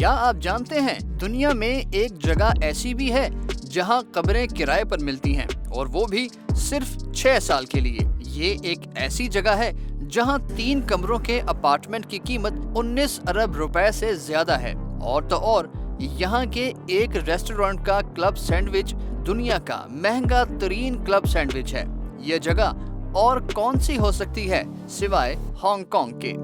کیا آپ جانتے ہیں دنیا میں ایک جگہ ایسی بھی ہے جہاں قبریں کرائے پر ملتی ہیں اور وہ بھی صرف 6 سال کے لیے؟ یہ ایک ایسی جگہ ہے جہاں 3 کمروں کے اپارٹمنٹ کی قیمت 19 ارب روپے سے زیادہ ہے، اور تو اور یہاں کے ایک ریسٹورانٹ کا کلب سینڈوچ دنیا کا مہنگا ترین کلب سینڈوچ ہے۔ یہ جگہ اور کون سی ہو سکتی ہے سوائے ہانگ کانگ کے؟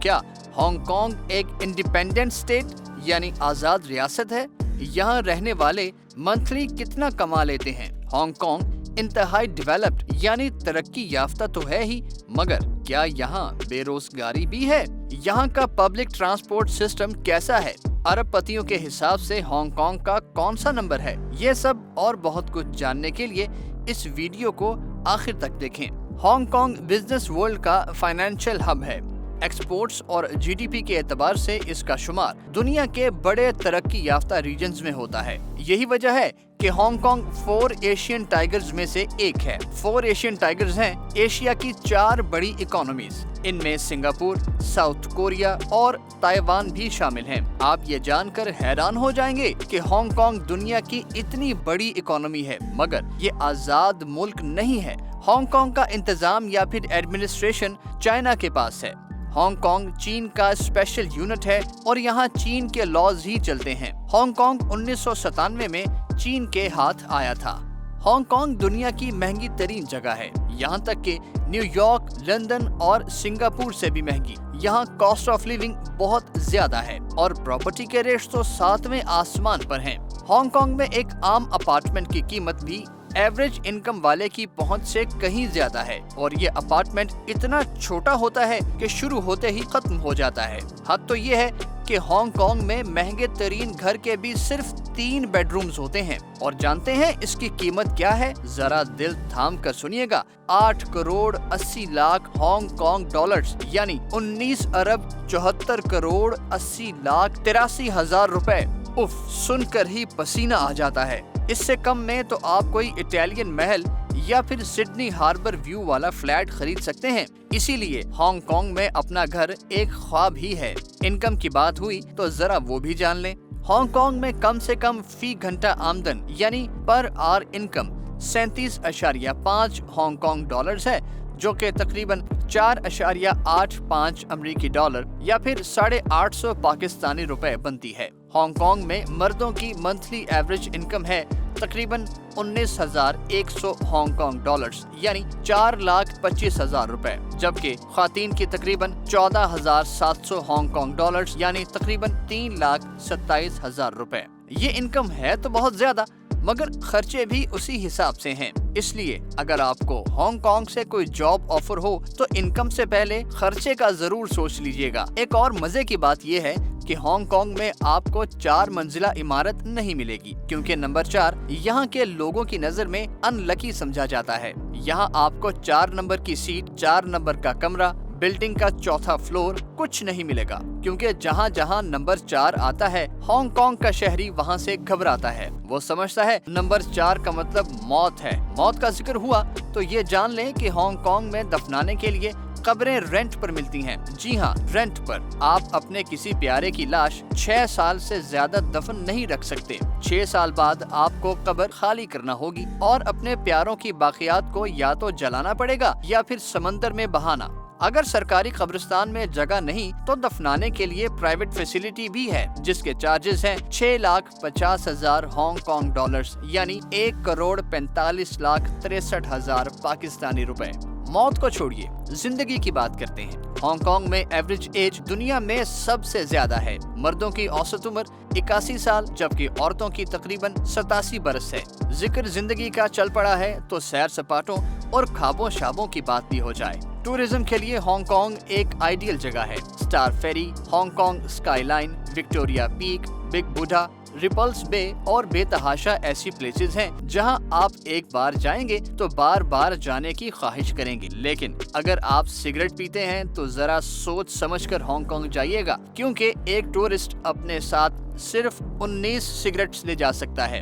کیا ہانگ کانگ ایک انڈیپینڈنٹ اسٹیٹ یعنی آزاد ریاست ہے؟ یہاں رہنے والے منتھلی کتنا کما لیتے ہیں؟ ہانگ کانگ انتہائی ڈیولپڈ یعنی ترقی یافتہ تو ہے ہی، مگر کیا یہاں بے روزگاری بھی ہے؟ یہاں کا پبلک ٹرانسپورٹ سسٹم کیسا ہے؟ ارب پتیوں کے حساب سے ہانگ کانگ کا کون سا نمبر ہے؟ یہ سب اور بہت کچھ جاننے کے لیے اس ویڈیو کو آخر تک دیکھیں۔ ہانگ کانگ بزنس ورلڈ کا فائنینشیل ہب ہے۔ ایکسپورٹس اور جی ڈی پی کے اعتبار سے اس کا شمار دنیا کے بڑے ترقی یافتہ ریجنز میں ہوتا ہے۔ یہی وجہ ہے کہ ہانگ کانگ 4 ایشین ٹائیگرز میں سے ایک ہے۔ 4 ایشین ٹائیگرز ہیں ایشیا کی 4 بڑی اکانومیز، ان میں سنگاپور، ساؤتھ کوریا اور تائیوان بھی شامل ہیں۔ آپ یہ جان کر حیران ہو جائیں گے کہ ہانگ کانگ دنیا کی اتنی بڑی اکانومی ہے، مگر یہ آزاد ملک نہیں ہے۔ ہانگ کانگ کا انتظام یا پھر ایڈمنسٹریشن چائنا کے پاس ہے۔ ہانگ کانگ چین کا اسپیشل یونٹ ہے اور یہاں چین کے لاز ہی چلتے ہیں۔ ہانگ کانگ 1997 میں چین کے ہاتھ آیا تھا۔ ہانگ کانگ دنیا کی مہنگی ترین جگہ ہے، یہاں تک کہ نیو یارک، لندن اور سنگاپور سے بھی مہنگی۔ یہاں کاسٹ آف لیونگ بہت زیادہ ہے اور پراپرٹی کے ریٹس تو 7ویں آسمان پر ہیں۔ ہانگ کانگ میں ایک عام اپارٹمنٹ کی قیمت بھی ایوریج انکم والے کی پہنچ سے کہیں زیادہ ہے، اور یہ اپارٹمنٹ اتنا چھوٹا ہوتا ہے کہ شروع ہوتے ہی ختم ہو جاتا ہے۔ حد تو یہ ہے کہ ہانگ کانگ میں مہنگے ترین گھر کے بھی صرف 3 بیڈ رومز ہوتے ہیں، اور جانتے ہیں اس کی قیمت کیا ہے؟ ذرا دل تھام کر سنیے گا، 8 crore 80 lakh Hong Kong dollars یعنی 19 ارب 74 کروڑ 80 لاکھ 83 ہزار روپے۔ اف، سن کر ہی پسینہ آ جاتا ہے۔ اس سے کم میں تو آپ کوئی اٹیلین محل یا پھر سڈنی ہاربر ویو والا فلیٹ خرید سکتے ہیں۔ اسی لیے ہانگ کانگ میں اپنا گھر ایک خواب ہی ہے۔ انکم کی بات ہوئی تو ذرا وہ بھی جان لیں۔ ہانگ کانگ میں کم سے کم فی گھنٹہ آمدن یعنی پر our income 37.5 Hong Kong dollars ہے، جو کہ تقریباً 4.85 امریکی ڈالر یا پھر 850 پاکستانی روپے بنتی ہے۔ ہانگ کانگ میں مردوں کی منتھلی ایوریج انکم ہے تقریباً 19,100 ہانگ کانگ ڈالرز یعنی 4,25,000 روپے، جبکہ خواتین کی تقریباً 14,700 ہانگ کانگ ڈالرز یعنی تقریباً 3,27,000 روپے۔ یہ انکم ہے تو بہت زیادہ، مگر خرچے بھی اسی حساب سے ہیں۔ اس لیے اگر آپ کو ہانگ کانگ سے کوئی جاب آفر ہو تو انکم سے پہلے خرچے کا ضرور سوچ لیجئے گا۔ ایک اور مزے کی بات یہ ہے کہ ہانگ کانگ میں آپ کو 4 منزلہ عمارت نہیں ملے گی، کیونکہ نمبر 4 یہاں کے لوگوں کی نظر میں ان لکی سمجھا جاتا ہے۔ یہاں آپ کو 4 نمبر کی سیٹ، 4 نمبر کا کمرہ، بلڈنگ کا 4تھا فلور کچھ نہیں ملے گا، کیونکہ جہاں جہاں نمبر 4 آتا ہے ہانگ کانگ کا شہری وہاں سے گھبراتا ہے۔ وہ سمجھتا ہے نمبر 4 کا مطلب موت ہے۔ موت کا ذکر ہوا تو یہ جان لیں کہ ہانگ کانگ میں دفنانے کے لیے قبریں رینٹ پر ملتی ہیں۔ جی ہاں، رینٹ پر۔ آپ اپنے کسی پیارے کی لاش 6 سال سے زیادہ دفن نہیں رکھ سکتے۔ 6 سال بعد آپ کو قبر خالی کرنا ہوگی اور اپنے پیاروں کی باقیات کو یا تو جلانا پڑے گا یا پھر سمندر میں بہانا۔ اگر سرکاری قبرستان میں جگہ نہیں تو دفنانے کے لیے پرائیویٹ فیسیلٹی بھی ہے، جس کے چارجز ہیں 6,50,000 ہانگ کانگ ڈالرز یعنی 1 کروڑ 45 لاکھ 63 ہزار پاکستانی روپے۔ موت کو چھوڑیے، زندگی کی بات کرتے ہیں۔ ہانگ کانگ میں ایوریج ایج دنیا میں سب سے زیادہ ہے۔ مردوں کی اوسط عمر 81 سال جبکہ عورتوں کی تقریباً 87 برس ہے۔ ذکر زندگی کا چل پڑا ہے تو سیر سپاٹوں اور خوابوں شابوں کی بات بھی ہو جائے۔ ٹورزم کے لیے ہانگ کانگ ایک آئیڈیل جگہ ہے۔ Star ferry, Hong Kong sky, Victoria Peak, Big Buddha, Repulse Bay اور بے تحاشا ایسی پلیسز ہیں جہاں آپ ایک بار جائیں گے تو بار بار جانے کی خواہش کریں گے۔ لیکن اگر آپ سگریٹ پیتے ہیں تو ذرا سوچ سمجھ کر ہانگ کانگ جائیے گا، کیونکہ ایک ٹورسٹ اپنے ساتھ صرف 19 سگریٹس لے جا سکتا ہے۔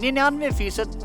99%